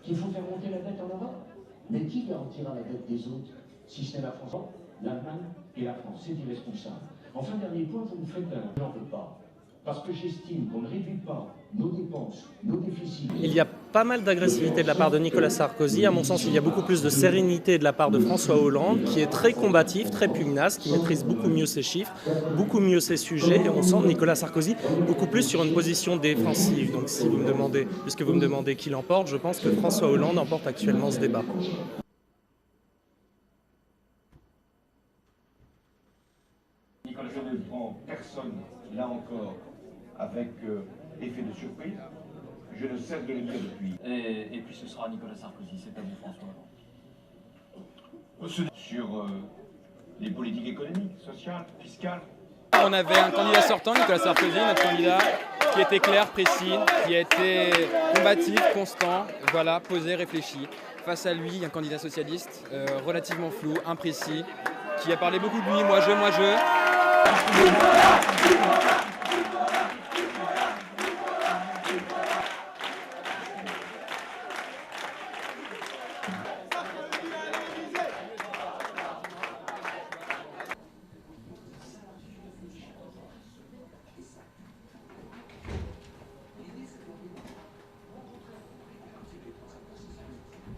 qu'il faut faire monter la dette en Europe. Mais qui garantira la dette des autres, si ce n'est la France, l'Allemagne et la France? C'est irresponsable. Enfin, dernier point, vous me faites un... Je n'en veux pas. Parce que j'estime qu'on ne réduit pas nos dépenses, nos déficits. Il y a pas mal d'agressivité de la part de Nicolas Sarkozy. À mon sens, il y a beaucoup plus de sérénité de la part de François Hollande, qui est très combatif, très pugnace, qui maîtrise beaucoup mieux ses chiffres, beaucoup mieux ses sujets. Et on sent Nicolas Sarkozy beaucoup plus sur une position défensive. Donc si vous me demandez, puisque vous me demandez qui l'emporte, je pense que François Hollande emporte actuellement ce débat. Nicolas, je ne prends personne, là encore, avec effet de surprise. Je ne cesse de le dire depuis. Et puis ce sera Nicolas Sarkozy, c'est à vous François Hollande. Sur les politiques économiques, sociales, fiscales. On avait un candidat sortant, Nicolas Sarkozy, notre candidat, qui était clair, précis, qui était combatif, constant, voilà, posé, réfléchi. Face à lui, un candidat socialiste, relativement flou, imprécis, qui a parlé beaucoup de lui, moi je.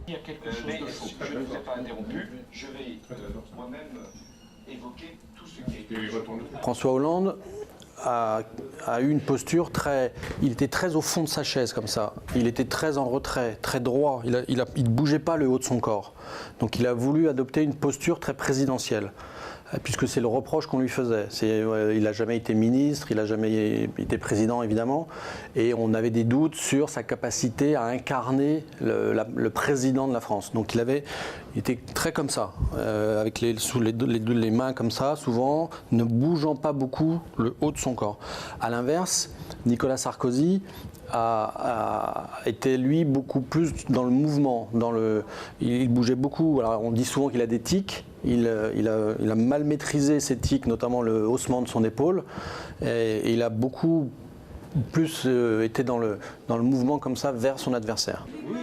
Il y a quelque chose de faux. Je ne vous ai pas interrompu. Je vais moi-même évoquer tout ce qui a été... François Hollande a eu une posture il était très au fond de sa chaise comme ça. Il était très en retrait, très droit. Il ne bougeait pas le haut de son corps. Donc il a voulu adopter une posture très présidentielle, puisque c'est le reproche qu'on lui faisait. Il n'a jamais été ministre, il n'a jamais été président évidemment, et on avait des doutes sur sa capacité à incarner le président de la France. Donc il était très comme ça, avec les mains comme ça, souvent, ne bougeant pas beaucoup le haut de son corps. À l'inverse, Nicolas Sarkozy a été lui beaucoup plus dans le mouvement, il bougeait beaucoup. Alors, on dit souvent qu'il a des tics. Il a mal maîtrisé ses tics, notamment le haussement de son épaule, et il a beaucoup plus été dans le mouvement comme ça vers son adversaire. Oui,